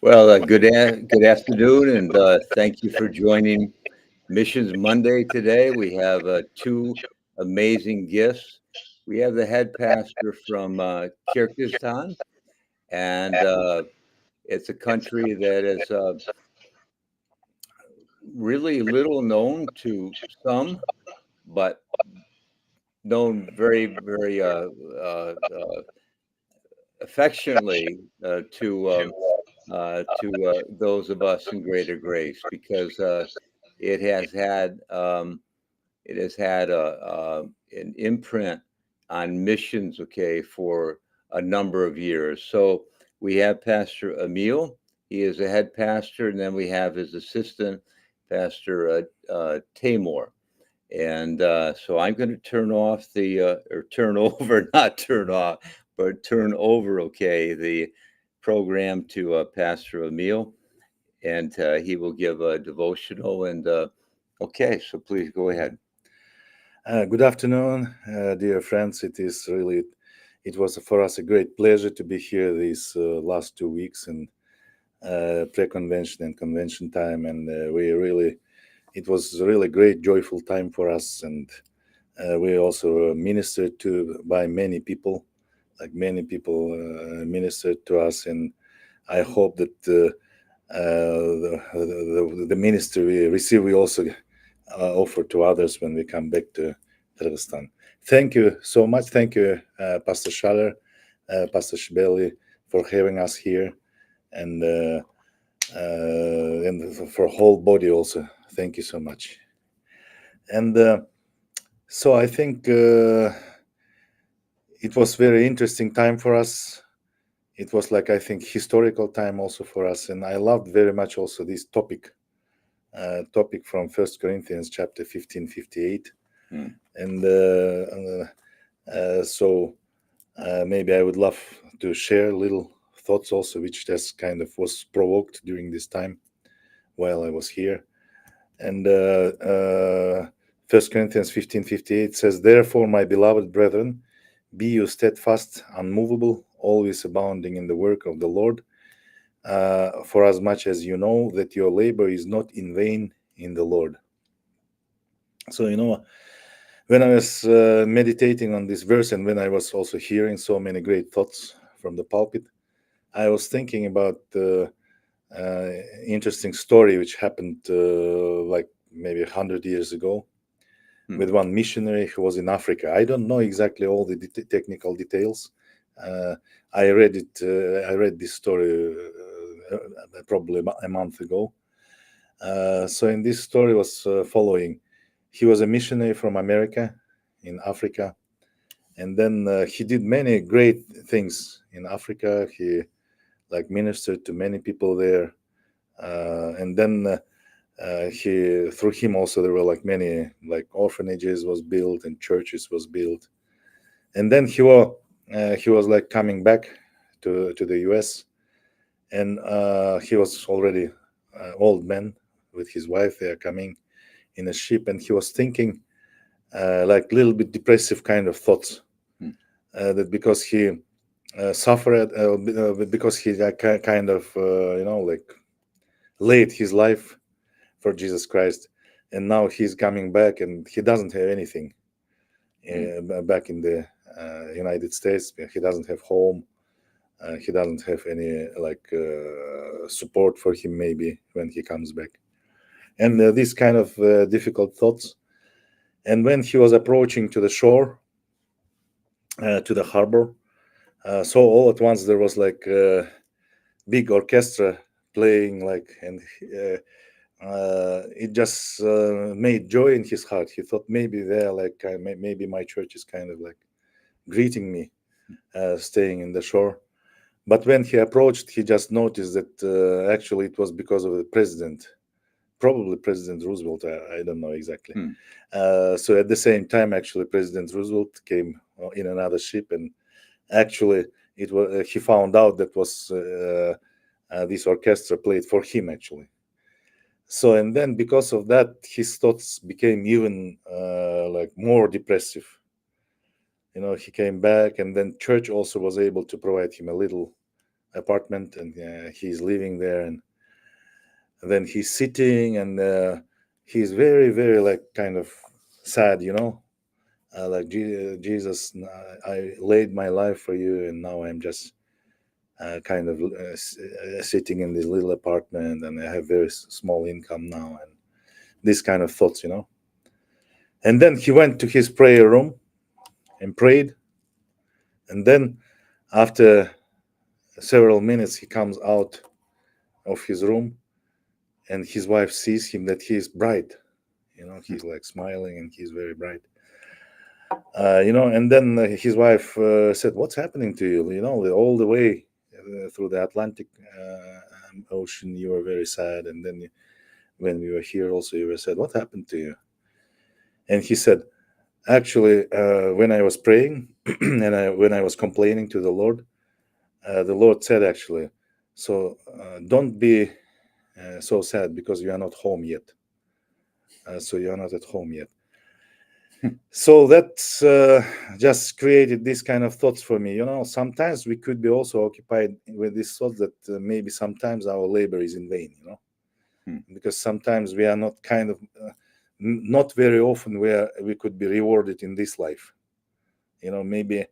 Well, good afternoon, and thank you for joining Missions Monday today. We have two amazing guests. We have the head pastor from Kyrgyzstan, and it's a country that is really little known to some, but known very affectionately to those of us in greater grace because it has had it has had an imprint on missions, okay, for a number of years. So we have Pastor Emil. He is a head pastor, and then we have his assistant, Pastor Teymur. And so I'm going to turn off or turn over, not turn off, but turn over, okay, the program to Pastor Emil, and he will give a devotional. And okay, so please go ahead. Good afternoon, dear friends. It was for us a great pleasure to be here these last 2 weeks in pre-convention and convention time, and it was a really great, joyful time for us, and we also ministered to by many people, like many people ministered to us, and I hope that the ministry we receive we also offer to others when we come back to Kyrgyzstan. Thank you so much. Thank you, Pastor Schaller, Pastor Shibeli, for having us here, and for whole body also. Thank you so much. And so I think it was very interesting time for us. It was like I think historical time also for us, and I loved very much also this topic from First Corinthians chapter 15:58. And so maybe I would love to share little thoughts also, which just kind of was provoked during this time while I was here. And First Corinthians 15:58 says, "Therefore, my beloved brethren, be you steadfast, unmovable, always abounding in the work of the Lord, for as much as you know that your labor is not in vain in the Lord." So, when I was meditating on this verse, and when I was also hearing so many great thoughts from the pulpit, I was thinking about the interesting story which happened like maybe 100 years ago with one missionary who was in Africa. I don't know exactly all the technical details. I read it. I read this story probably a month ago. So in this story was following. He was a missionary from America in Africa, and then he did many great things in Africa. He like ministered to many people there, and then he through him also there were like many like orphanages was built and churches was built, and then he was like coming back to the US, and he was already old man with his wife. They are coming in a ship, and he was thinking like little bit depressive kind of thoughts, that because he suffered because he kind of like laid his life for Jesus Christ, and now he's coming back and he doesn't have anything back in the United States. He doesn't have home. He doesn't have any like support for him maybe when he comes back, and these kind of difficult thoughts. And when he was approaching to the shore, to the harbor, so all at once there was like a big orchestra playing, like, and it just made joy in his heart. He thought maybe they're like maybe my church is kind of like greeting me, staying in the shore. But when he approached, he just noticed that actually it was because of the president, probably President Roosevelt. I don't know exactly. So at the same time, actually, President Roosevelt came in another ship, and actually, it was he found out that was this orchestra played for him actually. So, and then because of that, his thoughts became even like more depressive. He came back, and then church also was able to provide him a little apartment, and he's living there, and then he's sitting, and he's very, very like kind of sad, like Jesus, I laid my life for you, and now I'm just kind of sitting in this little apartment, and I have very small income now, and this kind of thoughts. And then he went to his prayer room and prayed, and then after several minutes he comes out of his room, and his wife sees him that he is bright. He's like smiling, and he's very bright. And then his wife said, "What's happening to you? All the way through the Atlantic Ocean, you were very sad, and then when we were here, also you were sad. What happened to you?" And he said, "Actually, when I was praying and when I was complaining to the Lord said, actually, so don't be so sad because you are not home yet. So you are not at home yet." So that's just created this kind of thoughts for me. Sometimes we could be also occupied with this thought that maybe sometimes our labor is in vain. Because sometimes we are not kind of not very often where we could be rewarded in this life. Maybe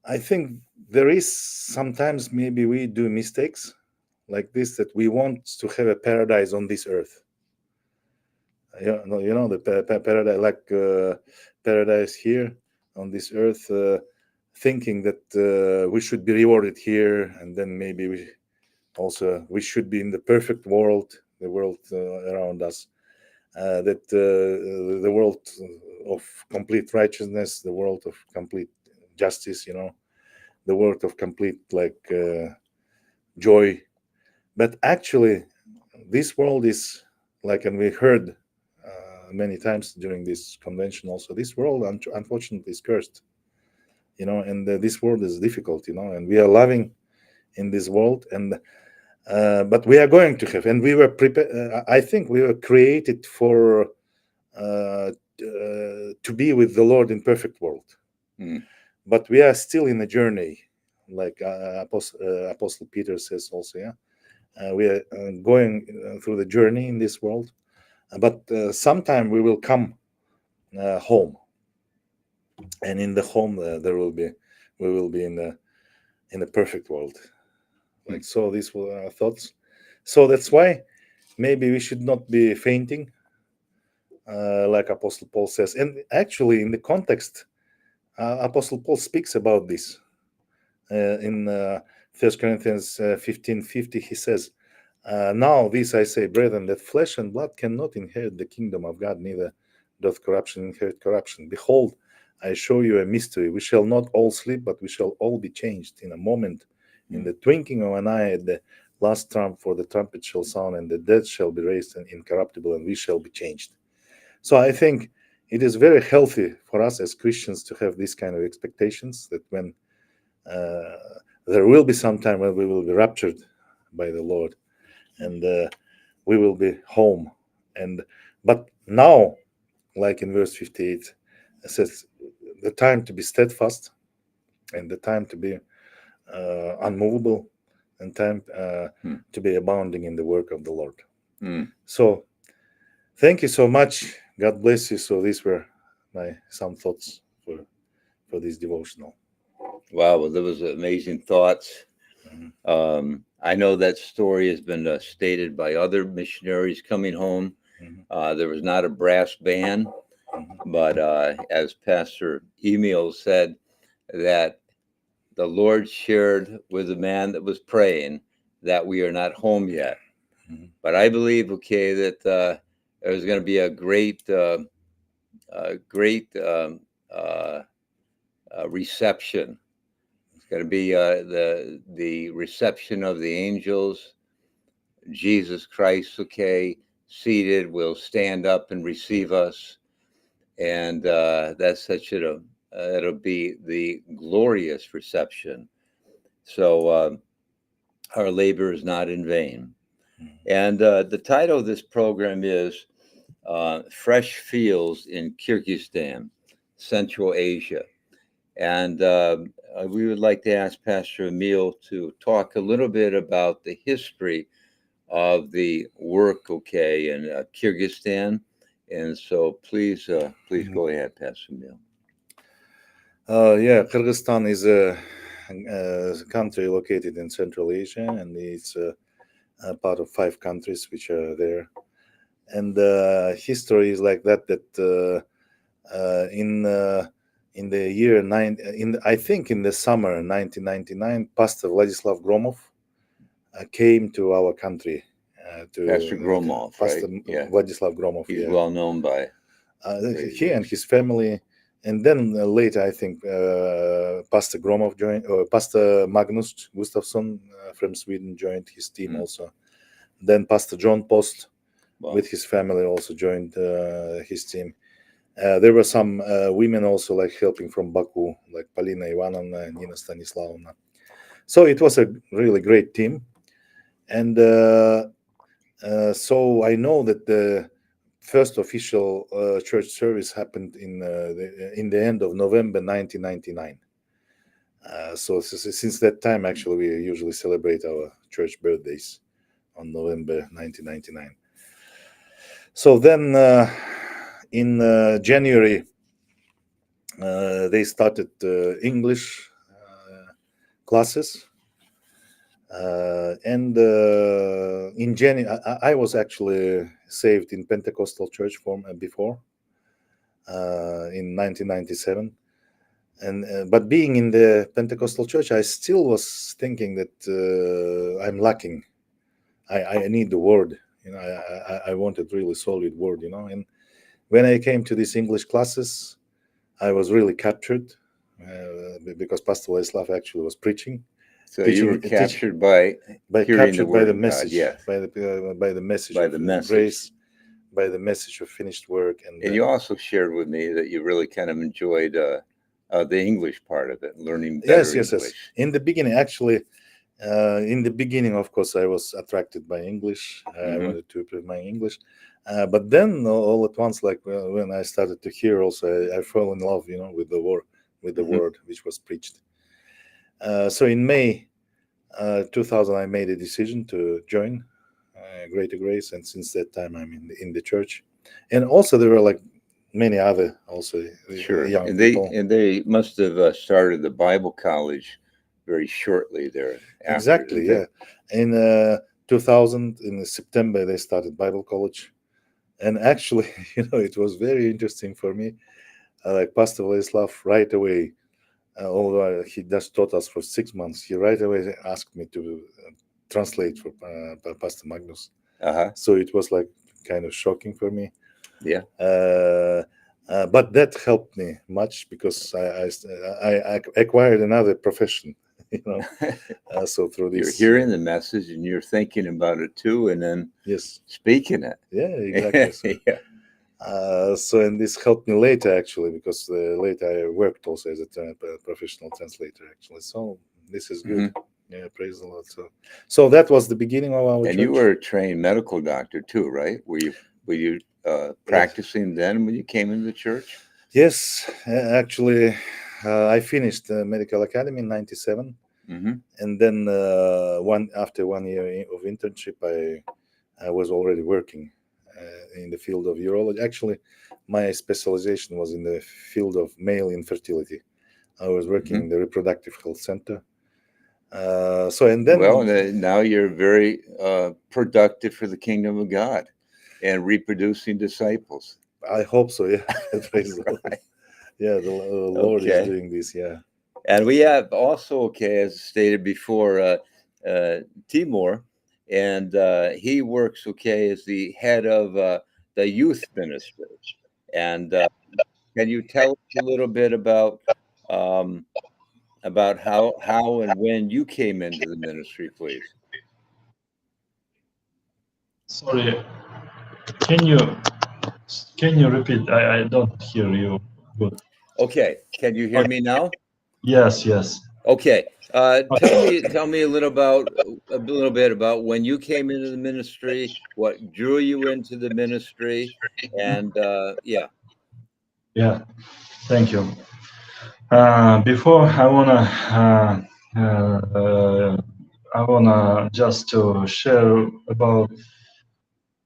I think there is sometimes maybe we do mistakes like this, that we want to have a paradise on this earth. The paradise, like paradise here on this earth, thinking that we should be rewarded here, and then maybe we should be in the perfect world, the world around us, that the world of complete righteousness, the world of complete justice, the world of complete like joy. But actually, this world is like, and we heard many times during this convention also, this world unfortunately is cursed, and this world is difficult, and we are loving in this world, and but we are going to have, and we were prepared. I think we were created for to be with the Lord in perfect world. But we are still in a journey, like Apostle Peter says also. We are going through the journey in this world, but sometime we will come home, and in the home we will be in the perfect world. Like, so these were our thoughts. So that's why maybe we should not be fainting, like Apostle Paul says. And actually, in the context, Apostle Paul speaks about this in 1 Corinthians 15:50. He says, "Now this I say, brethren, that flesh and blood cannot inherit the kingdom of God, neither doth corruption inherit corruption. Behold, I show you a mystery. We shall not all sleep, but we shall all be changed in a moment, in the twinkling of an eye, at the last trump, for the trumpet shall sound, and the dead shall be raised incorruptible, and we shall be changed." So I think it is very healthy for us as Christians to have these kind of expectations, that when there will be some time when we will be raptured by the Lord, and we will be home. But now, like in verse 58, it says, the time to be steadfast, and the time to be unmovable, and time to be abounding in the work of the Lord. So thank you so much. God bless you. So these were some thoughts for this devotional. Wow, well, there was amazing thoughts. I know that story has been stated by other missionaries coming home. There was not a brass band, but as Pastor Emil said, that the Lord shared with the man that was praying that we are not home yet. But I believe, okay, that there's going to be a great reception. It's going to be the reception of the angels. Jesus Christ, okay, seated, will stand up and receive us, and that's such it'll be the glorious reception. So our labor is not in vain. And the title of this program is Fresh Fields in Kyrgyzstan, Central Asia. And we would like to ask Pastor Emil to talk a little bit about the history of the work, okay, in Kyrgyzstan. And so please Mhm. go ahead, Pastor Emil. Yeah, Kyrgyzstan is a country located in Central Asia, and it's a part of 5 countries which are there. And history is like that. That in the year I think in the summer 1999, Pastor Vladislav Gromov came to our country. Pastor To Gromov, Pastor right? Yeah, Vladislav Gromov, he's yeah, well known by greater he and grace. his family, and then later I think Pastor Gromov joined, or Pastor Magnus Gustafsson from Sweden joined his team Mm, also. Then Pastor John Post well, with his family also joined his team. There were some women also like helping from Baku, like Polina Ivanovna and Nina Stanislavovna. So it was a really great team, and so I know that the first official church service happened in the end of November 1999. So since that time, actually, we usually celebrate our church birthdays on November 1999. So then in January, they started English classes. And in January, I was actually saved in Pentecostal church form before in 1997. And but being in the Pentecostal church, I still was thinking that I'm lacking. I need the word. I wanted really solid word. And when I came to these English classes, I was really captured because Pastor Ladislav actually was preaching, so you were teaching captured by by hearing the captured by word the of God, message, yes, by the message by of the message. grace, by the message of finished work, and And you also shared with me that you really kind of enjoyed the English part of it, learning yes, better yes, yes. English. In the beginning, actually, in the beginning, of course, I was attracted by English. I Hmm. wanted to improve my English, but then all at once, like when I started to hear, also I fell in love, with the word, Hmm. which was preached. So in May 2000, I made a decision to join Greater Grace, and since that time, I'm in the church. And also, there were like many other also Sure, young and they people. and they must have started the Bible college very shortly there after, Exactly, didn't they? yeah. In 2000, in September, they started Bible college. And actually, it was very interesting for me. Like Pastor Vladislav right away, although he just taught us for 6 months, he right away asked me to translate for Pastor Magnus. Uh-huh. So it was like kind of shocking for me. Yeah. But that helped me much because I acquired another profession, you know. So through You're this, hearing the message and you're thinking about it too, and then yes, speaking it. yeah, exactly. So, Yeah. and this helped me later actually because later I worked also as a professional translator actually. So this is good. Hmm. Yeah, praise the Lord. So that was the beginning of our And you church. were a trained medical doctor too, right? Were you Yes, practicing then when you came into the church? yes. Actually, I finished medical academy in '97. Hmm. And then after 1 year of internship, I was already working in the field of urology. Actually, my specialization was in the field of male infertility. I was working Hmm. in the reproductive health center. So and Well, then now you're very productive for the kingdom of God and reproducing disciples. I hope so. Yeah, praise the Lord. Right. Yeah, the Lord is Okay. doing this. Yeah. And we have also, okay, as stated before, Teymur, and he works, okay, as the head of the youth ministry. And can you tell us a little bit um, about how and when you came into the ministry, please? Sorry, can you can you repeat? I don't hear you good. Okay, can you hear Okay. me now? Yes, yes. Okay. Tell Okay. me, tell me a little bit about when you came into the ministry, what drew you into the ministry, and yeah. Yeah, thank you. Before I wanna just to share about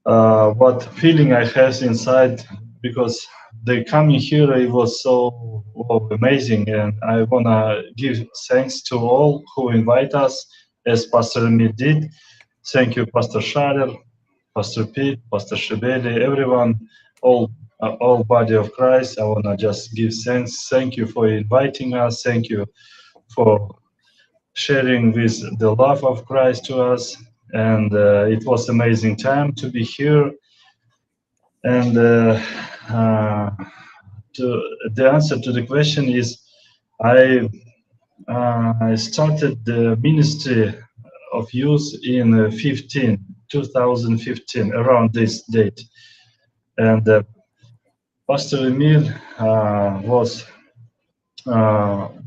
what feeling I have inside, because the coming here it was so amazing, and I wanna give thanks to all who invite us, as Pastor Emil did. Thank you, Pastor Schaller, Pastor Pete, Pastor Shebeli, everyone, all body of Christ. I wanna just give thanks. Thank you for inviting us. Thank you for sharing with the love of Christ to us. And it was amazing time to be here. And the answer to the question is, I started the ministry of youth in 2015, around this date. And Pastor Emil was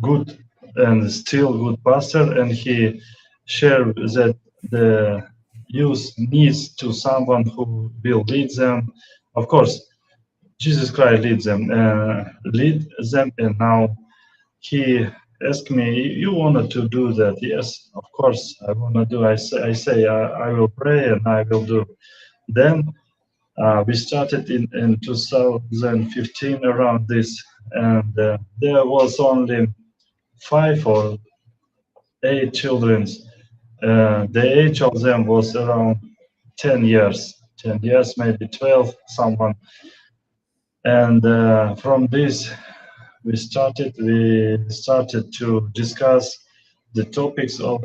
good and still good pastor, and he shared that the youth needs to someone who will lead them. Of course, Jesus Christ lead them, and now he asked me, "You wanted to do that?" Yes, of course, I want to do. I will pray and I will do. Then we started in 2015 around this, and there was only 5 or 8 children. The age of them was around 10 years, 10 years, maybe 12, someone. And from this, we started to discuss the topics of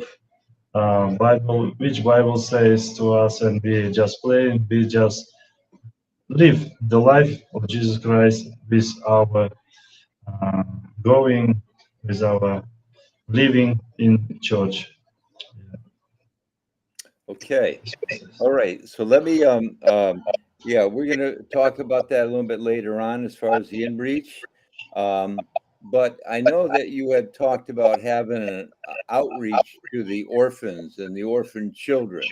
Bible, which Bible says to us, and we just live the life of Jesus Christ with our uh, going, with our living in church. Okay. All right. So let me yeah, we're gonna talk about that a little bit later on as far as the inreach. But I know that you had talked about having an outreach to the orphans and the orphan children.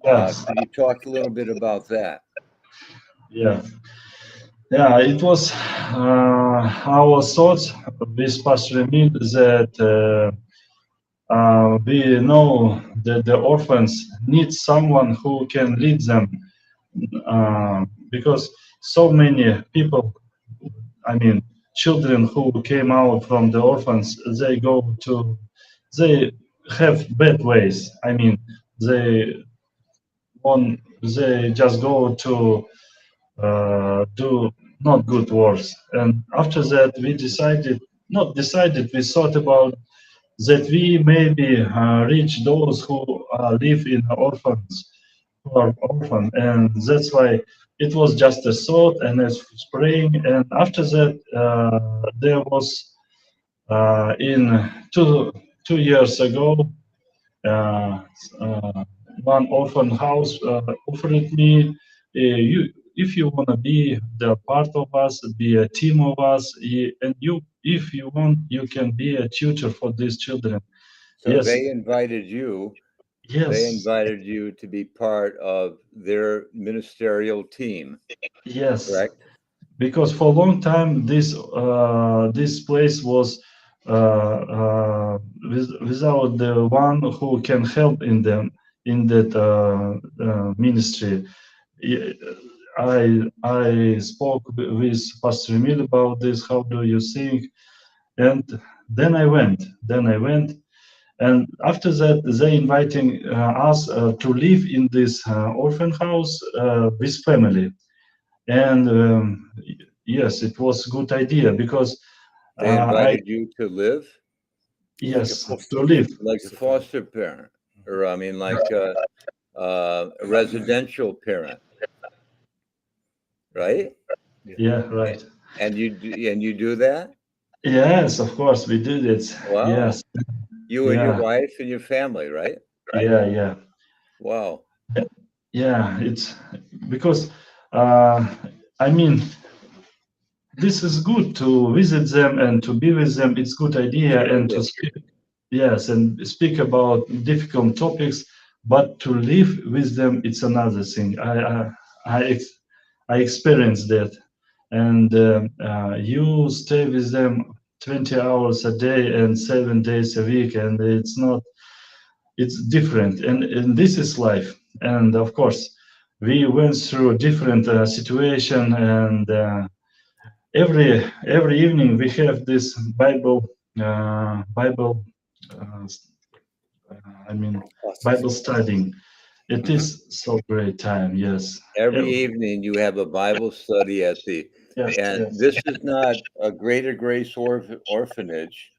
Yes, Could you talk a little bit about that? yeah, yeah. It was our thoughts with Pastor Emil that we know that the orphans need someone who can lead them, because so many people, I mean, children who came out from the orphans, they have bad ways. I mean, they they just go to do not good works. And after that, we decided, not decided, we thought about that we maybe reach those who live in orphans, who are orphan, and that's why it was just a thought and a praying. And after that, there was in 2 years ago, uh, uh, one orphan house offered me, if you want to be the part of us, be a team of us, and you, if you want, you can be a tutor for these children. So Yes, they yes, invited you to be part of their ministerial team, yes. correct? Because for a long time, this place was without the one who can help in them in that ministry. I spoke with Pastor Emil about this. How do you think? And then I went. And after that, they inviting us to live in this orphan house with family. And yes, it was a good idea because They I invited you to live Like a yes, foster to live. like a foster parent, or I mean, like a residential parent, right? Yeah. Yeah, right. And you do that? Yes, of course we did it. Wow. Yes, You and your yeah, wife and your family, right? yeah. Wow. Yeah, it's because uh, I mean, this is good to visit them and to be with them. It's good idea and to Absolutely. speak, yes, and speak about difficult topics. But to live with them, it's another thing. I experienced that, and you stay with them. 20 hours a day and 7 days a week, and it's different, and this is life. And of course, we went through different situation, and every evening we have this Bible uh, I mean Classes. Bible studying. It Mhm. is so great time. Yes. Every Ev- evening you have a Bible study at the, yes, and yes. this is not a Greater Grace orphanage,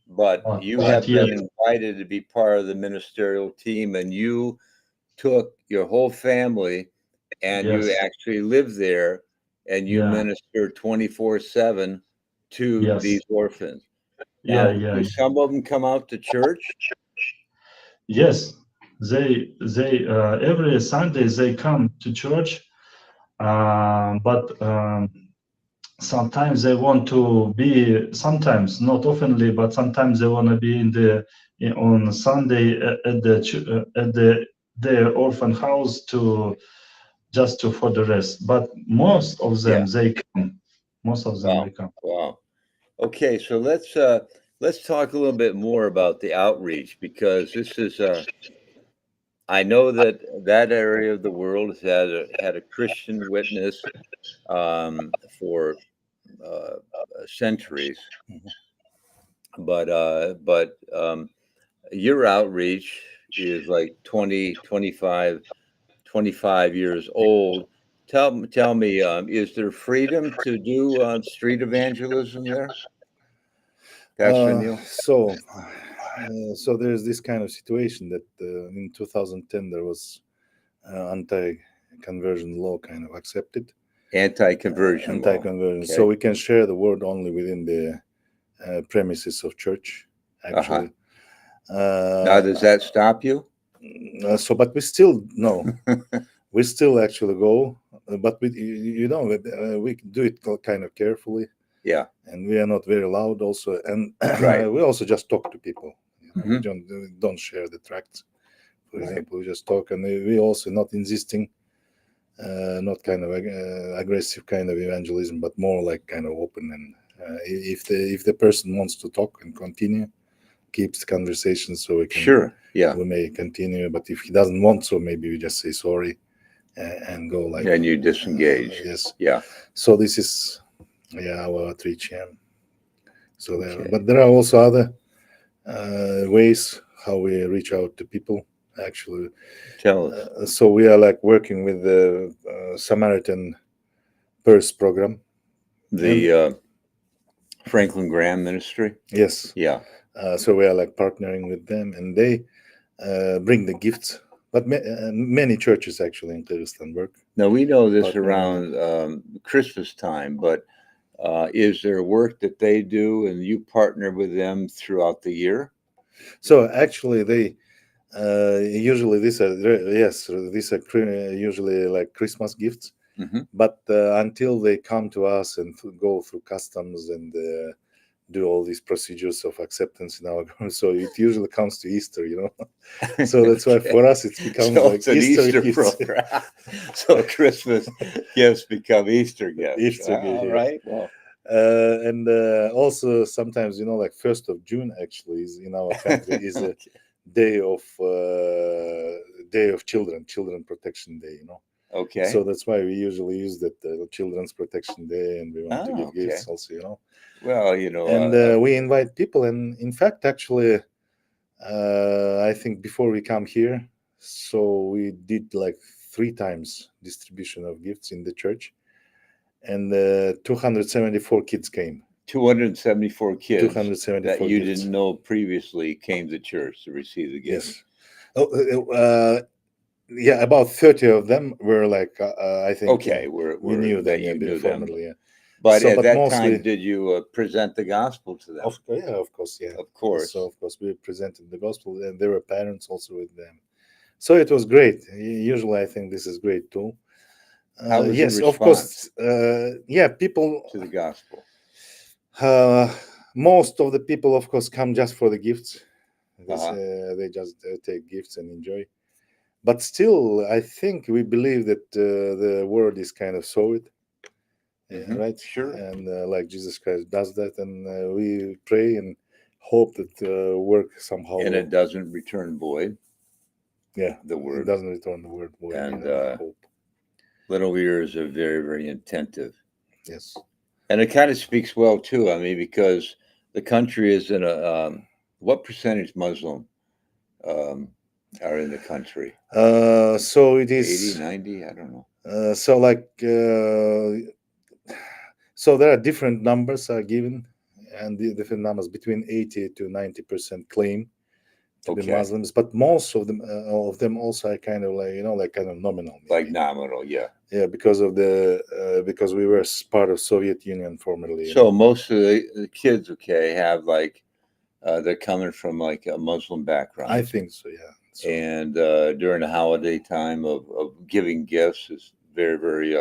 but you Not have yet. been invited to be part of the ministerial team, and you took your whole family and you Yes. actually live there and you Yeah. minister 24/7 to Yes. these orphans. Yeah. Now, Yeah. do some of them come out to church? Yes. They every Sunday they come to church, but sometimes they want to be, sometimes not oftenly, but sometimes they want to be on Sunday at their orphan house to just to for the rest. But most of Yeah. them they come. Most of them Wow. they come. Wow. Okay, so let's talk a little bit more about the outreach, because this is I know that that area of the world has had a Christian witness for centuries, Mhm. but your outreach is like 20, 25, 25 years old. Tell me, is there freedom to do street evangelism there, Pastor Uh, Neil? so, so there's this kind of situation that in 2010 there was anti-conversion law kind of accepted, Anti-conversion law. anti-conversion. So Okay. we can share the word only within the premises of church, Uh-huh. actually. Now, Uh, does that stop you? so, but we still no, we still actually go, but we do it kind of carefully, Yeah. and we are not very loud also, and Right. we also just talk to people. We Hmm. don't share the tracts, for Right. example. We just talk, and we also not insisting, not kind of aggressive kind of evangelism, but more like kind of open. And if the person wants to talk and continue, keeps the conversation, so Sure. Yeah. we may continue. But if he doesn't want, so maybe we just say sorry and go like And you disengage. yes. Yeah. So this is our outreach. Yeah. So Okay. but there are also other ways how we reach out to people actually. Tell us. So we are like working with the Samaritan Purse program, and The Franklin Graham Ministry. yes, Yeah. so we are like partnering with them, and they bring the gifts. But many churches actually in Kyrgyzstan work Now we know this partnering. around Christmas time, but is there work that they do and you partner with them throughout the year? So actually, they usually these are usually like Christmas gifts. Hmm. But until they come to us and go through customs and do all these procedures of acceptance in our government, so it usually comes to Easter, So that's why Okay. for us it becomes So like it's an Easter Easter gifts. program. So Christmas gifts become Easter gifts. Easter gift, All yeah. right. Well, And also sometimes like 1st of June actually is in our country is a okay. day of children protection day. Okay. So that's why we usually use that children's protection day, and we want to Oh, give okay. gifts also. Well, And we invite people, and in fact actually I think before we come here, so we did like 3 times distribution of gifts in the church, and 274 kids came. 274 kids that 274 you gifts. didn't know previously came to church to receive the gifts. Yes. Oh, yeah, about 30 of them were like I think Okay, we knew that them you knew them. formerly. Yeah. But So, at but that time, mostly, did you present the gospel to them? of course, yeah. Of course. So of course we presented the gospel, and there were parents also with them. So it was great. Usually, I think this is great too. How was the Yes, of course. response Yeah, people. to the gospel? Most of the people, of course, come just for the gifts. Uh-huh. They just take gifts and enjoy. But still, I think we believe that the world is kind of solid. right? Sure. And like Jesus Christ does that, and we pray and hope that work somehow. And it doesn't return void, Yeah, the it word. doesn't return the word void. And We hope. little ears are very, very attentive. Yes. And it kind of speaks well, too. I mean, because the country is in a, what percentage Muslim um, are in the country? So it 80, is. 90? I don't know. So like so there are different numbers are given, and the different numbers between 80 to 90% claim to be Okay. Muslims, but most of them also are kind of like like kind of nominal, Like maybe. nominal, yeah. Yeah, because of the because we were part of Soviet Union formerly. So most of the kids, okay, have like, they're coming from like a Muslim background. I think so. Yeah. So And during the holiday time of giving gifts is very, very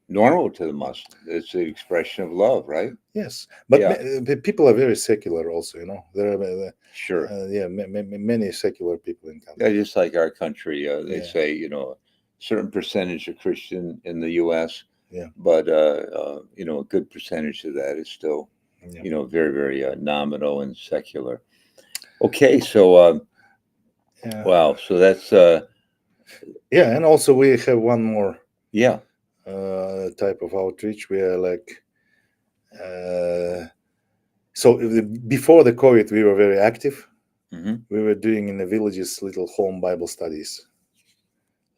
normal to the Muslim. It's the expression of love, right? yes, but Yeah. people are very secular also. There are Sure. yeah many secular people in Yeah, country. just like our country, they Yeah. say, a certain percentage of Christian in the U.S., Yeah. but a good percentage of that is still, Yeah. very, very nominal and secular. Okay, so Yeah. wow, so that's Yeah, and also we have one more yeah, type of outreach. We are like so before the COVID, we were very active. hmm We were doing in the villages little home Bible studies.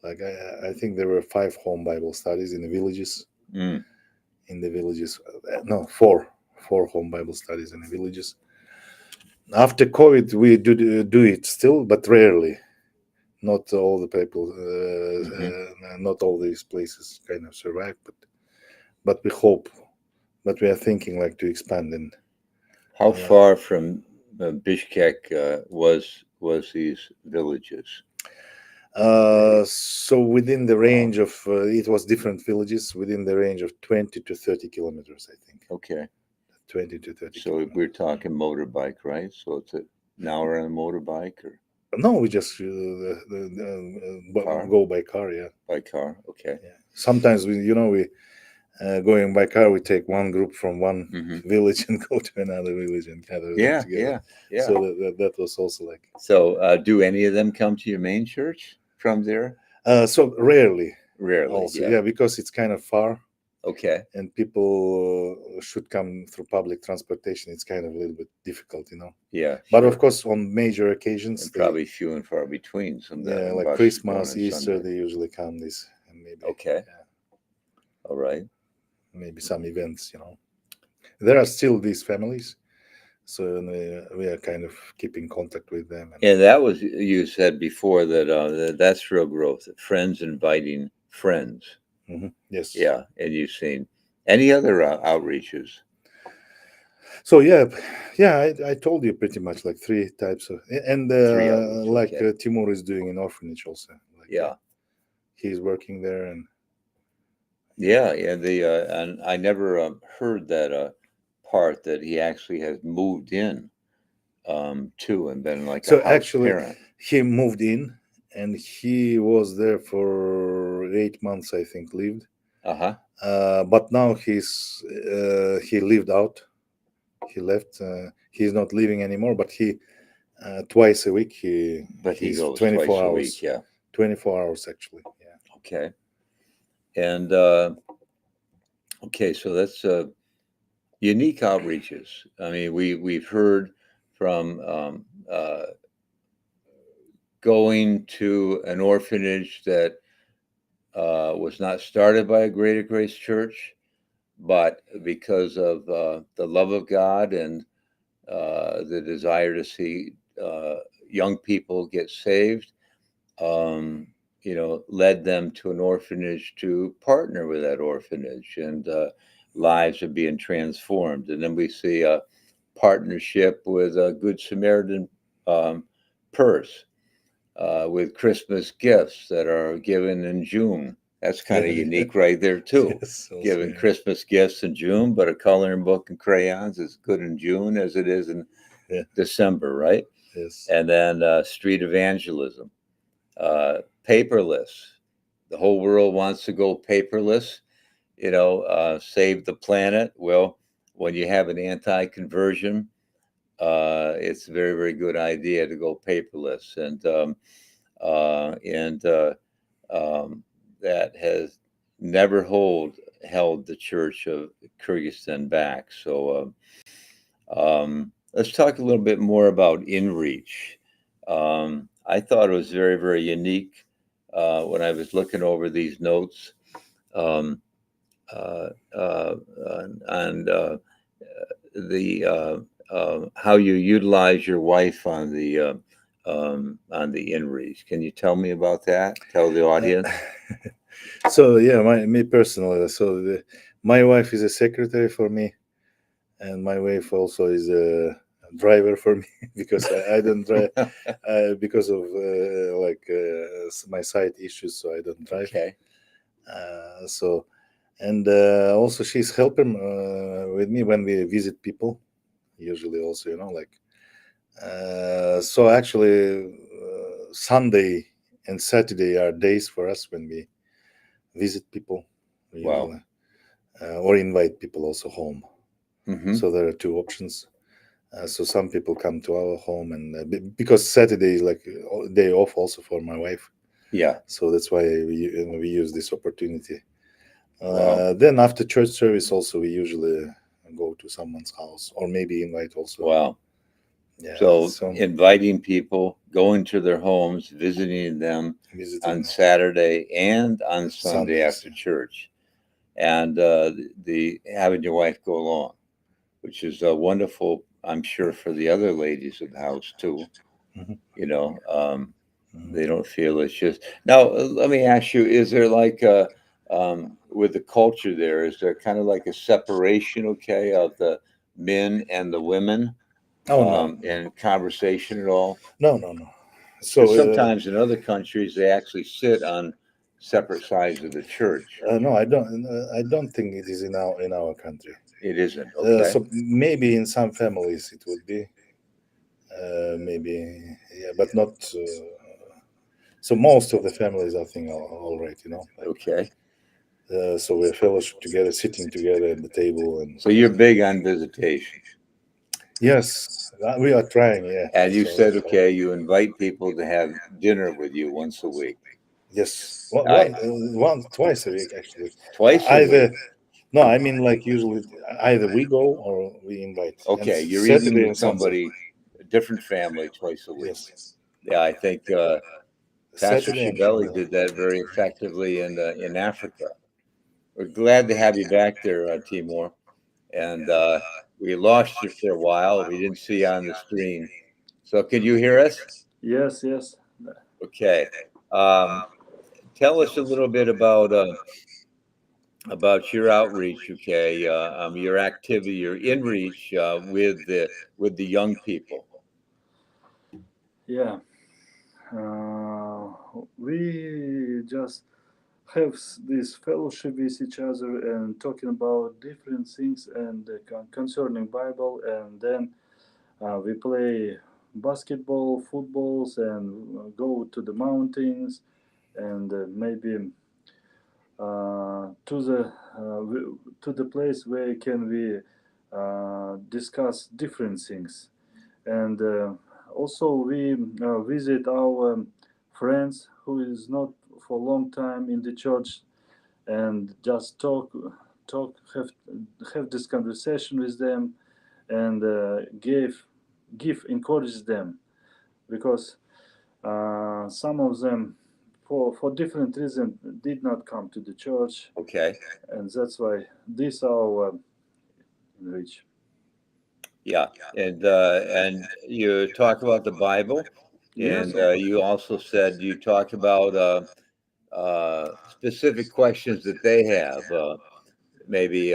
Like I think there were 5 home Bible studies in the villages. mm, In the villages, no, four home Bible studies in the villages. After COVID, we do it still, but rarely. Not all the people, hmm not all these places kind of survive, but we hope. But we are thinking like to expand in. How far from Bishkek was these villages? So within the range of it was different villages within the range of 20 to 30 kilometers, I think. Okay, 20 to 30 so kilometers. we're talking motorbike, right? So it's an hour on a motorbike or No, we just car? go by car. Yeah. By car. Okay. Yeah. Sometimes we going by car, we take one group from one hmm village and go to another village and gather them Yeah, together. yeah, yeah. So that was also like So do any of them come to your main church from there? so rarely. Rarely. Also, Yeah. yeah, because it's kind of far, Okay. and people should come through public transportation. It's kind of a little bit difficult. Yeah. But Sure. of course, on major occasions, And probably few and far between. Some yeah, like buses going Christmas, on Easter, Sunday. they usually come this, and maybe Okay. All right. maybe some events. There are still these families, so we are kind of keeping contact with them. And that was, you said before that's real growth. Friends inviting friends. Yes. Yeah. And you've seen any other outreaches? So yeah, I told you pretty much like 3 types of, and Three outreach, like okay. Teymur is doing an orphanage also. Like, Yeah. He's working there, and Yeah. And and I never heard that part that he actually has moved in to and been like a so house actually parent. he moved in, and he was there for 8 months, I think, lived. Uh-huh. But now he lived out. He left. He's not living anymore, but he twice a week But he he's goes 24 twice a hours. week, yeah. 24 hours actually. Yeah. Okay. And okay, so that's unique outreaches. I mean, we've heard from going to an orphanage that was not started by a Greater Grace Church, but because of the love of God and the desire to see young people get saved, um, led them to an orphanage to partner with that orphanage, and lives are being transformed. And then we see a partnership with a Good Samaritan um, purse with Christmas gifts that are given in June. That's kind of unique right there, too. Yes, also, Giving yeah. Christmas gifts in June, but a coloring book and crayons is good in June as it is in Yeah. December, right? Yes. And then street evangelism, paperless. The whole world wants to go paperless. save the planet. Well, when you have an anti-conversion, it's a very, very good idea to go paperless, and that has never held the Church of Kyrgyzstan back. So let's talk a little bit more about InReach. I thought it was very, very unique when I was looking over these notes. Um, and the how you utilize your wife on the InReach. Can you tell me about that? Tell the Uh, audience. so yeah, me personally. My wife is a secretary for me, and my wife also is a driver for me because I don't drive because of my sight issues, so I don't drive. Okay. So and also she's helping with me when we visit people. Usually, also so actually, Sunday and Saturday are days for us when we visit people. We Wow. usually or invite people also home. Hmm. So there are two options. So some people come to our home, and because Saturday is like a day off also for my wife, Yeah. so that's why we use this opportunity. Wow. Then after church service, also we usually go to someone's house or maybe invite also. Wow. Yeah, So so inviting people, going to their homes, visiting them on visiting Saturday and on Sunday Sundays. after church, and the having your wife go along, which is wonderful. I'm sure for the other ladies of the house too. Mhm, You know, mhm. they don't feel it's just now. Let me ask you: is there like with the culture there? Is there kind of like a separation, okay, of the men and the women Oh no, no, in conversation at all? no. Because So sometimes in other countries they actually sit on separate sides of the church. no, I don't think it is in our country. It isn't okay. So maybe in some families it would be, maybe, yeah, but not. So most of the families, I think, are all right. Okay, So we're fellowship together, sitting together at the table, and so you're big on visitation, yes, we are trying. Yeah. and you So said okay, you invite people to have dinner with you once a week. yes, I twice a week actually. Twice a week. Either no, I mean like usually either we go or we invite, and Okay, you're eating Saturday with and Sunday. somebody, a different family, twice a week. Yes, Yeah, I think Pastor Saturday and Shibeli Sunday. did that very effectively in Africa. We're glad to have you back there, Timur. And we lost you for a while. We didn't see you on the screen. So, could you hear us? Yes, yes. Okay. Um, Tell us a little bit about your outreach. Okay, your activity, your inreach with the young people. Yeah. Uh, we just have this fellowship with each other and talking about different things and concerning Bible, and then we play basketball, footballs, and go to the mountains, and maybe to the place where can we discuss different things, and also we visit our friends who is not for a long time in the church, and just talk have this conversation with them, and give encourage them, because some of them for different reasons did not come to the church, Okay. and that's why this our reach. Yeah, and you talk about the Bible, Yes, and of course. you also said you talk about specific questions that they have, maybe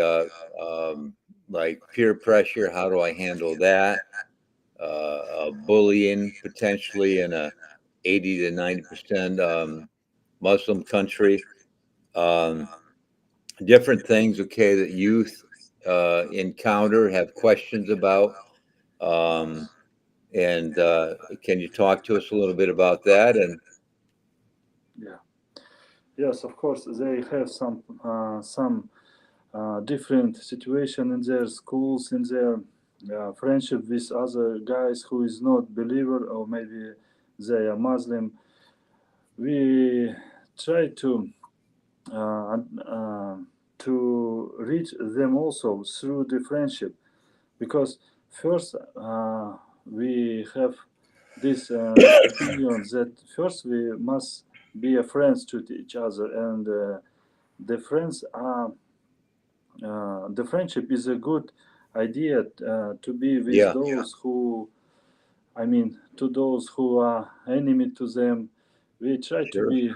like peer pressure. How do I handle that? Bullying potentially in a 80 to 90% Muslim country. Um, Different things, okay, that youth encounter, have questions about. Um, And can you talk to us a little bit about that? And Yeah. Yes, of course, they have some different situation in their schools, in their friendship with other guys who is not believer or maybe they are Muslim. We try uh, uh, to reach them also through the friendship because first we have this opinion that first we must be a friends to each other and the friends are the friendship is a good idea to be with Yeah, those who I mean to those who are enemy to them. We try to sure. be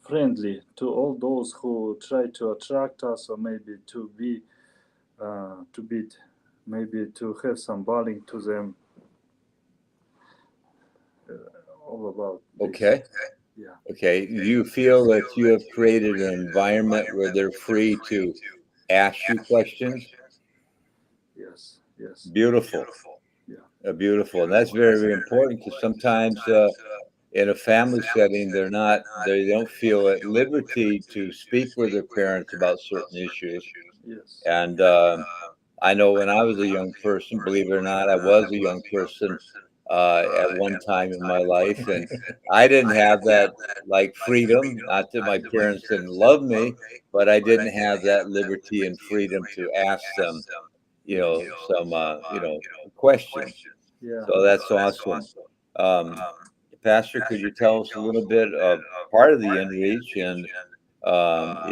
friendly to all those who try to attract us or maybe to be maybe to have some bullying to them all about this. Okay. Yeah. Okay. Do you feel that you have created an environment where they're free to ask you questions? Yes. Yes. Beautiful. Yeah. Beautiful. And that's very, very important because sometimes in a family setting, they don't feel at liberty to speak with their parents about certain issues. Yes. And I know when I was a young person, believe it or not, I was a young person at one time in my life, and I didn't have that like freedom. Not that my parents didn't love me, but I didn't have that liberty and freedom to ask them, some questions. Yeah. So that's awesome. Um, Pastor, could you tell us a little bit of part of the inreach and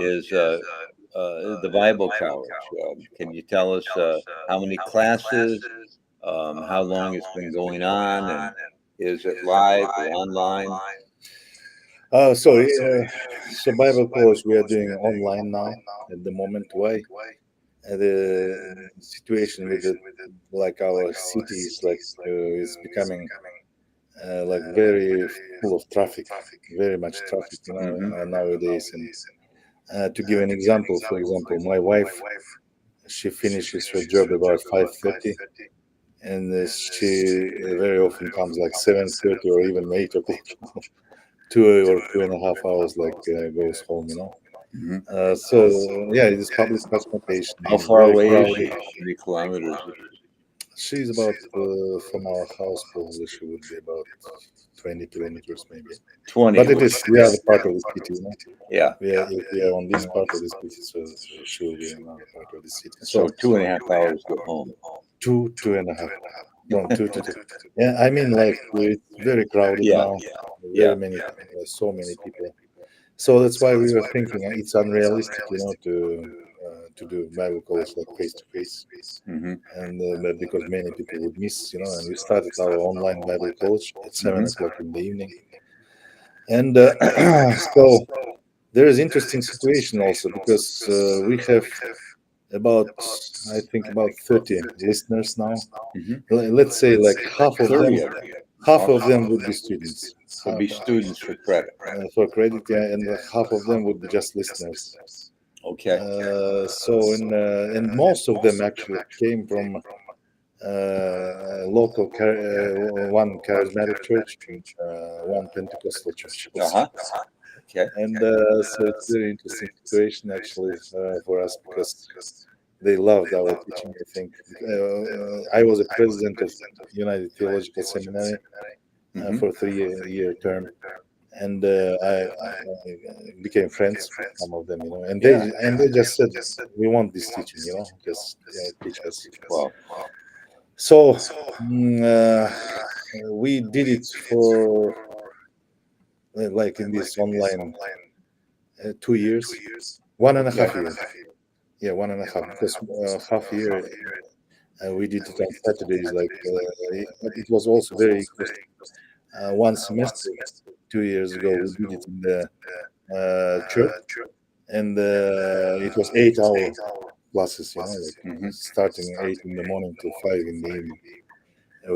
is the Bible College? Can you tell us how many classes, how long it's been going on, and is it live or online? So Bible College we are doing online now at the moment. Why? The situation with the like our city is like is becoming like very full of traffic, very much traffic, Hmm. nowadays. And to give an example, for example, my wife she finishes her job about 5:30, and she very often comes like 7:30 or even 8 o'clock. 2 or 2.5 hours like goes home. Hmm. So yeah, it is public transportation. How It's far very away is crowded. she? How many kilometers is she? She's about from our house. Probably she would be about 20 kilometers, maybe. 20. But it is the other part of the city. Yeah. If we are on this part of the city, so she will be on another part of the city. So So 2.5 hours to go home. 2.5, from 2 to 2. Yeah, I mean, like it's very crowded Yeah. now. Yeah. Very many, so many people. So that's why we were thinking it's unrealistic, to do Bible college like face to face, Hmm. and but because many people would miss, and we started our online Bible college at seven Hmm. o'clock in the evening, and so there is interesting situation also because we have about I think about 30 listeners now. Hmm. Let's say like 30 of them. half of Awesome. them would be students. Would be students for credit. For credit, yeah, and half of them would be just listeners. Okay. And most of them actually came from local one charismatic church and one Pentecostal church Uh also. huh. Okay. And so it's very interesting situation actually for us because they loved our teaching. I think I was a president of United Theological Seminary Hmm. for 3 year term, and I became friends with some of them, and Yeah. they just said we want this teaching, just teach us. Well. So we did it for like in this online 2 years, 1.5 years. Yeah, 1.5 because half year we did it on Saturdays. But it was also very interesting. One semester 2 years ago, we did it in the church, and it was 8 hour classes. Like Hmm. starting 8 in the morning till 5 in the evening,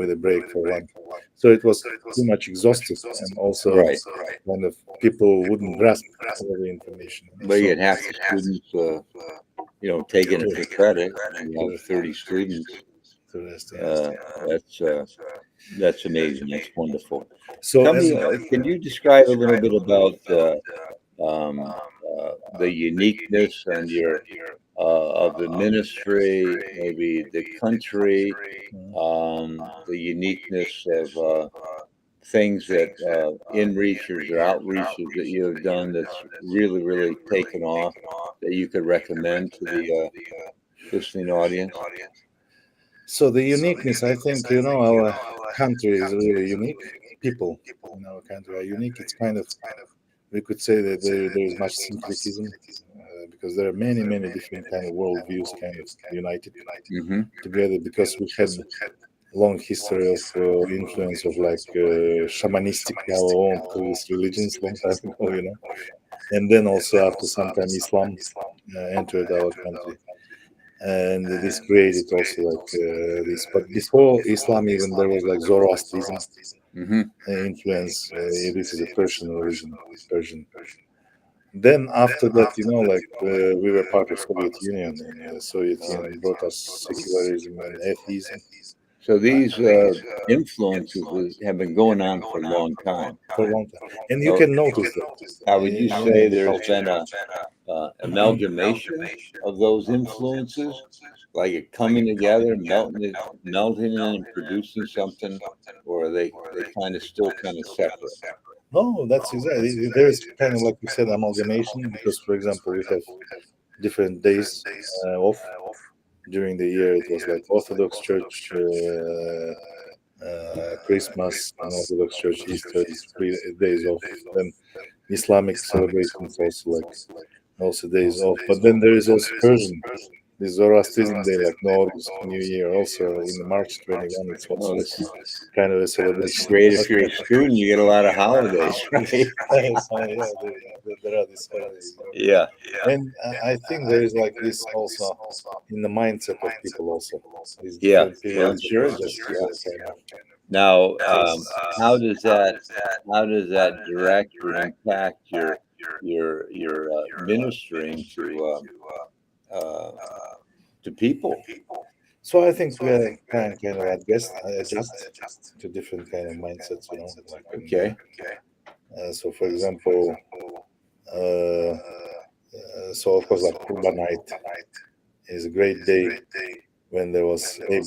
with a break for lunch. So it was too much exhaustive, and also Right. kind of people wouldn't grasp all the information. But you So get half the students, taking it for credit. You have correct. 30 students. The rest, yeah. Uh, that's amazing. That's wonderful. So Tell and me, can you describe a little bit about the uniqueness and your of the ministry, maybe the country, Mhm. the uniqueness of things that in-reachers or outreaches that you have done that's really, really taken off that you could recommend to the listening audience? So the uniqueness, I think, our country is really unique. People in our country are unique. It's kind of, we could say that there is much syncretism because there are many different kind of worldviews kind of united Mm-hmm. together because we had long history of influence of like shamanistic our own previous religions long time ago. And then also after some time Islam entered our country, and this created also like this. But before Islam, even there was like Zoroastrianism Mm-hmm. influence. This is a Persian religion, Persian. Then after that, like we were part of Soviet Union, and the Soviet Union brought us secularism and atheism So these influences have been going on for a long time. for a long time, and you So, can notice that how would you say in the there's culture. been a amalgamation of those influences, like it coming together, melting and producing something, or are they kind of still kind of separate? No, that's exactly. There is kind of like you said, amalgamation because, for example, we have different days off during the year. It was like Orthodox Church, Christmas, and Orthodox Church Easter, 3 days off. Then Islamic celebrations also like also days off. But then there is also Persian, the Zoroastrianism day, like Nowruz, New Year. Also in the March 21, it's Well, also kind of a it's celebration. great if you're a student, you get a lot of holidays, right? So, yeah, there are these holidays. Yeah. And I think there is like this also in the mindset of people also these Yeah. different Well, I'm periods of sure it just does. Yeah. kind of Now, face. how does that direct or impact your ministering uh, to people? So I think we are kind of adjust to different kind of mindsets, like and Okay. so for example, uh, so of course like Kurban night is a great day when there was they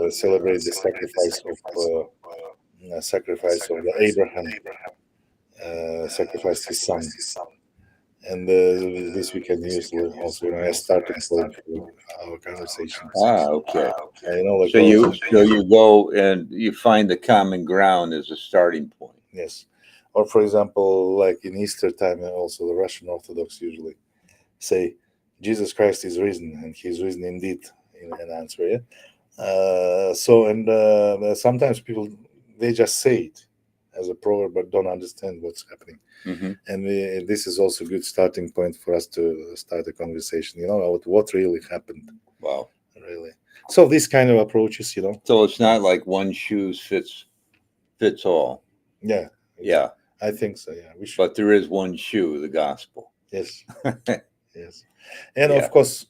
celebrate the sacrifice of the Abraham sacrificed his son, and this we can use also as starting point for our conversation. Ah, okay. Like So also you go and you find the common ground as a starting point. yes, or for example, like in Easter time, and also the Russian Orthodox usually say Jesus Christ is risen, and He's risen indeed in an answer. Yeah. So and sometimes people they just say it as a proverb, but don't understand what's happening. Hmm. And this is also a good starting point for us to start a conversation. About what really happened, Wow. really. So these kind of approaches. So it's not like one shoes fits all. Yeah, Yeah, I think so. Yeah, we should. but there is one shoe, the gospel. Yes, yes, and Yeah. of course,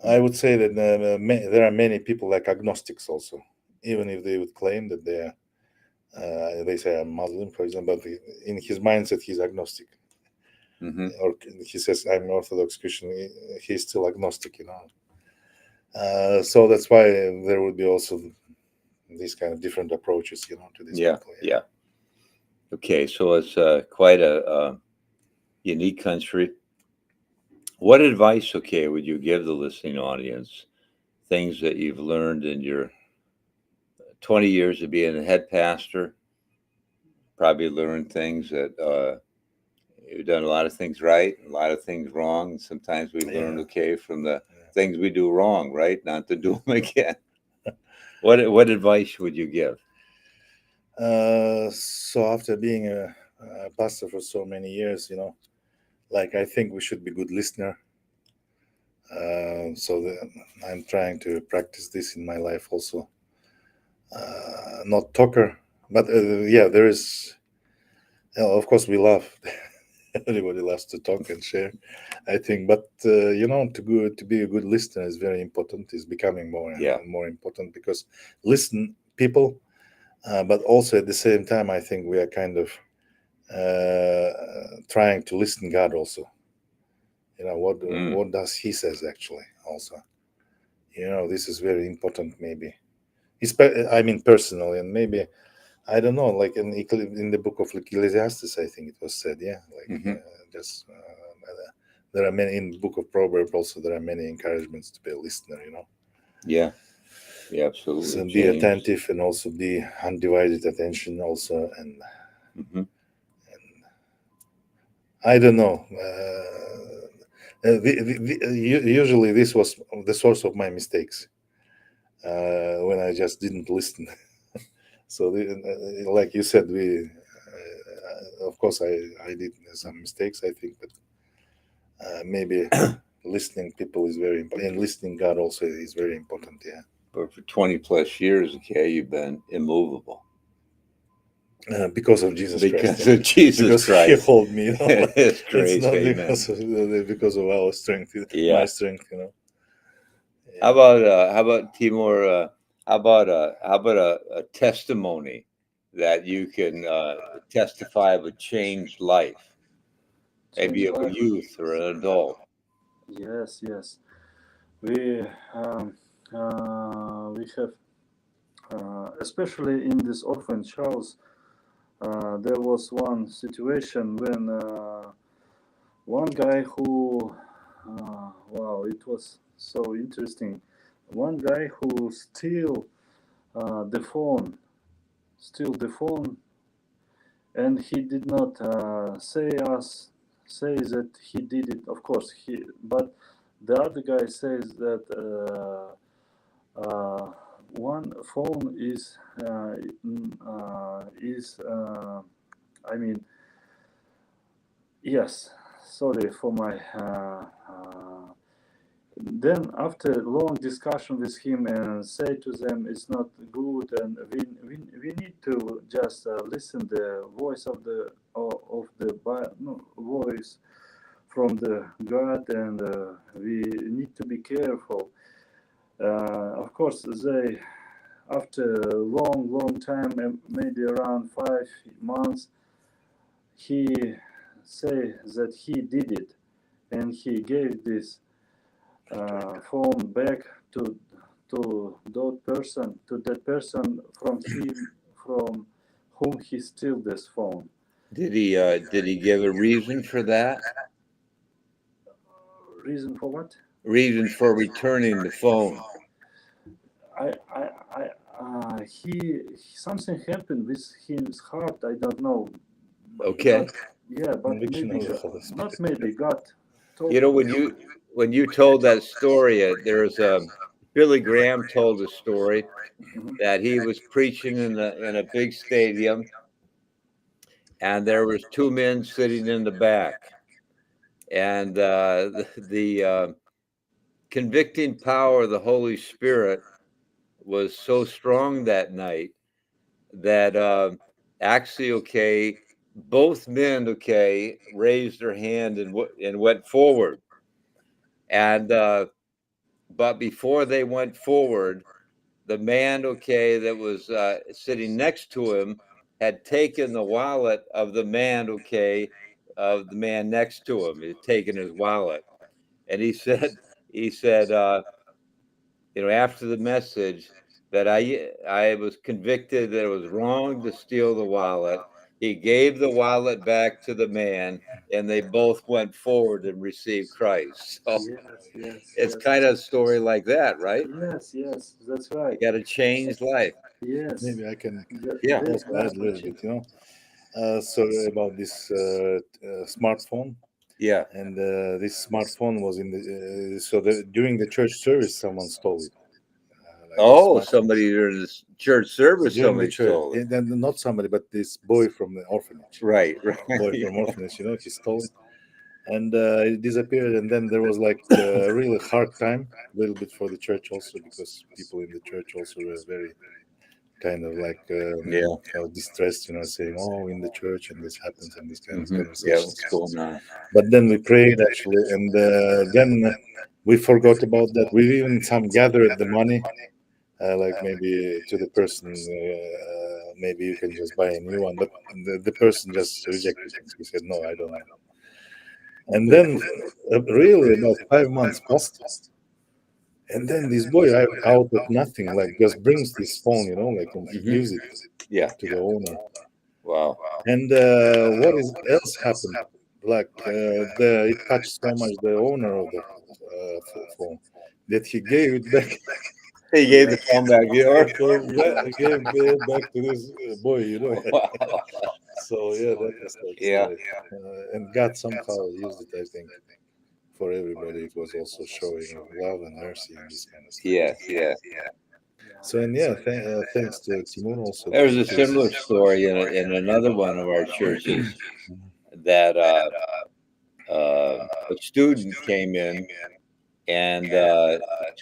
I would say that there are many people like agnostics also, even if they would claim that they say I'm Muslim, for example, but in his mindset he's agnostic, Hmm. or he says I'm Orthodox Christian. He's still agnostic. So that's why there would be also these kind of different approaches, to these Yeah. people. Yeah. Okay. So it's quite a unique country. What advice, okay, would you give the listening audience? Things that you've learned in your 20 years of being a head pastor, probably learned things that you've done a lot of things right, a lot of things wrong. And sometimes we learn, Yeah. okay, from the things we do wrong, right? Not to do them again. What advice would you give? So after being a pastor for so many years, like I think we should be good listener. I'm trying to practice this in my life also. Not talker, but yeah, there is. Of course, we love. Everybody loves to talk and share. I think, but to be a good listener is very important. Is becoming more Yeah. and more important because listen people, but also at the same time, I think we are kind of trying to listen God also. Mm. what does he says actually also. This is very important, maybe. I mean, personally, and maybe I don't know, like in the book of Ecclesiastes, I think it was said, yeah, like Hmm. just there are many in the book of Proverbs also. There are many encouragements to be a listener. Yeah. Yeah. Absolutely. So be James. attentive and also be undivided attention also. And Hmm. I don't know. Usually this was the source of my mistakes when I just didn't listen. So, like you said, of course, I did some mistakes, I think, but maybe listening people is very important, and listening God also is very important. Yeah, But for 20 plus years, okay, you've been immovable because of Jesus Christ, because yeah, of Jesus because He Christ hold me. and His It's grace. not Amen. because of our strength, my Yeah. strength. How Yeah. about Timur? How about a testimony that you can testify of a changed life, maybe Change of a life. youth or an adult? Yes, yes. We we have, especially in this orphanage house, there was one situation when one guy who, wow, it was so interesting. One guy who the phone, steal the phone, and he did not say that he did it. Of course, but the other guy says that one phone is I mean, yes. Sorry for my. Then after long discussion with him and say to them it's not good, and we need to just listen the voice of the no, voice from the God, and we need to be careful. Of course, they after a long time, maybe around 5 months, he say that he did it, and he gave this phone back to that person from whom he steal this phone. Did he give a reason for that? Reason for what? Reason for returning the phone? He something happened with his heart. I don't know, but Okay. yeah, but Conviction maybe of the Holy not Spirit. maybe God You told know, him. when you told that story, there's a Billy Graham told a story Mhm. that he was preaching in a big stadium, and there was two men sitting in the back, and the convicting power of the Holy Spirit was so strong that night that actually, okay, both men, okay, raised their hand and went forward, and but before they went forward, the man, okay, that was sitting next to him had taken the wallet of the man, okay, of the man next to him. He had taken his wallet, and he said, after the message that I was convicted that it was wrong to steal the wallet. He gave the wallet back to the man, and they both went forward and received Christ. So Yes, yes, it's yes, kind of a story like that, right? yes, yes. That's You right. got to change life. Yes, Maybe I can Yeah. that also guy add a will little change. bit. So about this smartphone, Yeah. and this smartphone was in the during the church service someone stole it, like this Oh, smartphone somebody during this church service, during the somebody church, stole it. and then not somebody but this boy from the orphanage, Right. Right. boy from Yeah. orphanage, he stole it, and it disappeared, and then there was like a really hard time a little bit for the church also, because people in the church also were very kind of like Yeah. distressed, saying, oh, in the church and this happens, and these kind of Yeah. conversations. What's going on? But then we prayed actually, and then we forgot about that. We even some gathered the money, like maybe to the person, maybe you can just buy a new one. But the person just rejected it. He said, no, I don't know. And then, really, about 5 months passed, and then this boy, out of nothing, like just brings this phone, like, and he Hmm. gives it Yeah. to the owner. Wow. And what is else happened? Like it touched so much the owner of the phone that he gave it back. He gave the phone back to yours. Gave it back to this boy, Wow. So yeah, that was like Yeah. story. And God somehow used it, I think, for everybody. It was also showing of love and mercy and this kind of stuff. Yes. Yes. So and yeah, thanks to Timur also. There's a His, similar story in another one of our churches Mhm. that a student came in and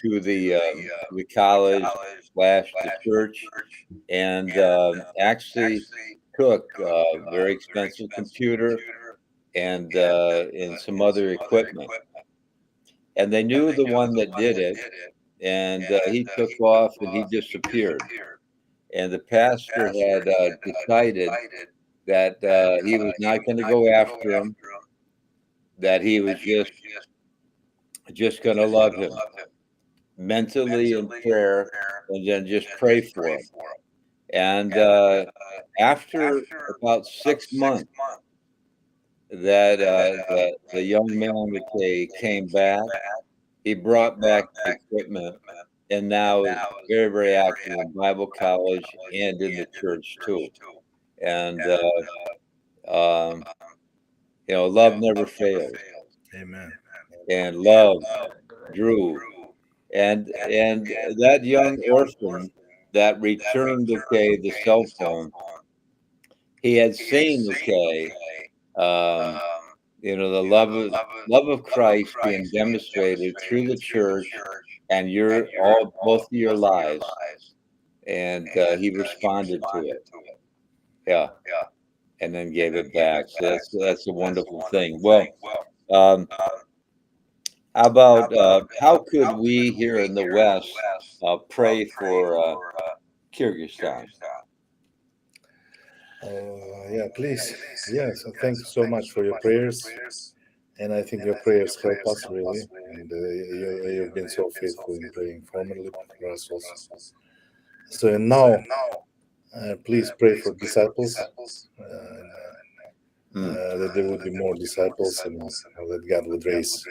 to the college slash the church and actually took a very expensive computer and some other equipment. And they knew the one that did it, and he took off and he disappeared. And the pastor had decided that he was not going to go after him, that he was just going to love him mentally in prayer, and then just pray for him. And after about 6 months, that the young man came back, he brought back the equipment, and now is very very active in Bible college and in the church too. And um, love never fails, Amen. and love Great. drew, and that young orphan that returned the cell phone, he had seen um, the love of Christ being demonstrated through the church and your all both of your lives, and he responded to it. Yeah, and then gave it back. So that's a wonderful thing. Well, um, how could we here in the West pray for Kyrgyzstan? Yeah, please. Yeah, so thank you so much for your prayers. And I think your prayers help us really. And you've been so faithful in praying formally for us also. So and now, please pray for disciples, Mm. that there would be more disciples, and that God would raise.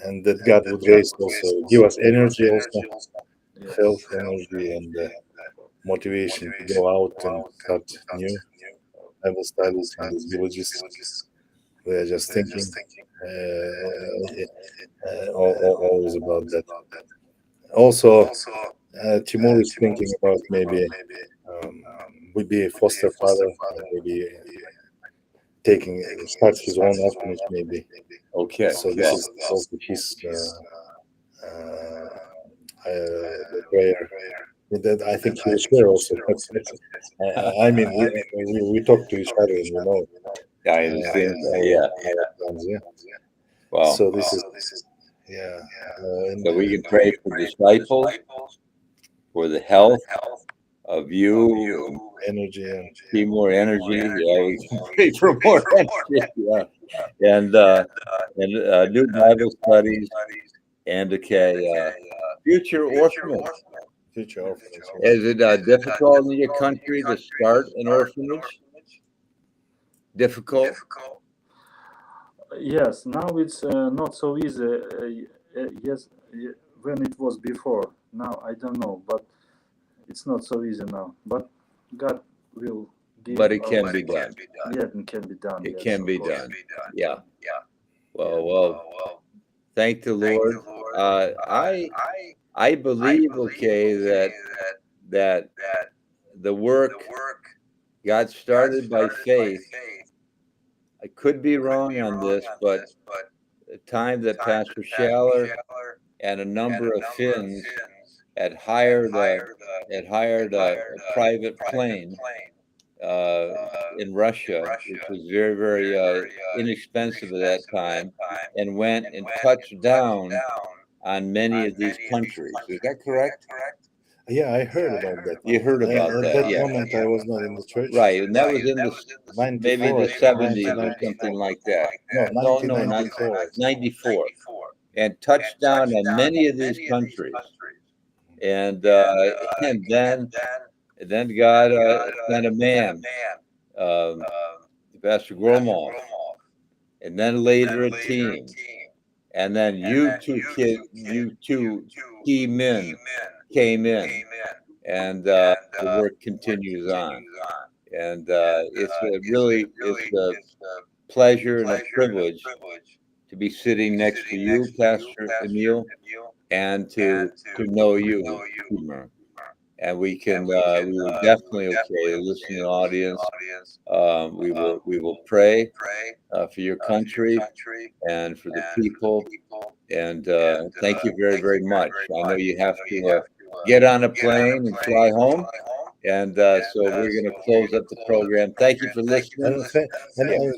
And that God would raise also, give us energy also, Yes. health, energy, and motivation to go out and start new Bible studies in these villages. We are just thinking always about that. Also, Timur is thinking about maybe um, would be a foster father, maybe taking start his own orphanage, maybe. Okay. So this Well, is also his the prayer that I think he will share also. I mean, we talk to each other, and I understand that. Yeah. our plans, yeah. Well, So this is yeah, and so we can pray for disciples, for the health of you, and energy and be more energy. Yeah, we can pray for more energy. Yeah, and new Bible studies and future orphanage. future orphanage. Yes. Is it difficult in your country to start an orphanage? Difficult? Yes, now it's not so easy. Yes, when it was before. Now I don't know, but it's not so easy now. But God will give. But it can be done. Yeah, it can be done. It Yes, can of be course. done. Yeah. Yeah. Well, thank the Lord. I believe, that the work got started by faith. I could be wrong on this, but the time that Pastor Schaller and a number of Finns had hired a private plane uh, in Russia, which was very, very inexpensive at that time, and went and touched down on many of these countries. Is that correct? Yeah, I heard about that. You heard about At that, that yeah. moment, I was not in the church. Right, and that was in the maybe 94, the 70s or 1994. something like that. No, No, no, not 1994. 94, and touched down in many of these countries, and and then God sent a man, um, Pastor Gromov, and then later a team, and then you two key men came in, and the work continues on. And it's a pleasure and a privilege to be sitting next to you, Pastor Emil, and to know you, Teymur. And we will definitely, okay, listening audience. We will pray for your country and for the people. And thank you very, very much. I know you have to get on a plane and fly home. And so we're going to close up the program. Thank you for listening.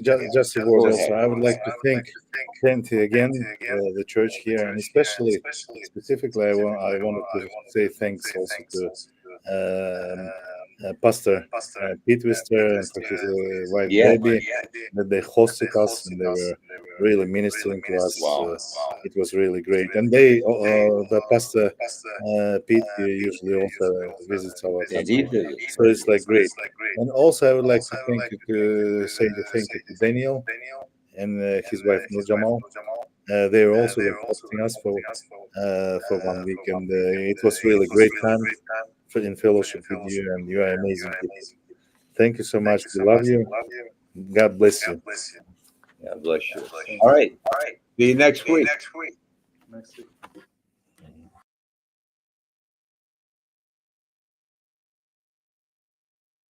Just a word Go also, ahead. I would like to thank again the church here, and specifically, I wanted to say thanks also to Pastor Pete Wister and for his wife Yeah. Debbie, that they hosted us and they were really ministering to us. Wow. It was really great, and the Pastor Pete usually also visits our And he country, visits. so it's like great. And also, I would like to say the thank you to Daniel and his wife Nur Jamal. They were also hosting us for 1 week, and it was really great time in fellowship with you, and you are amazing people. Thank you so much. We love you. God bless you. God bless you. All right. See you next week. Next week.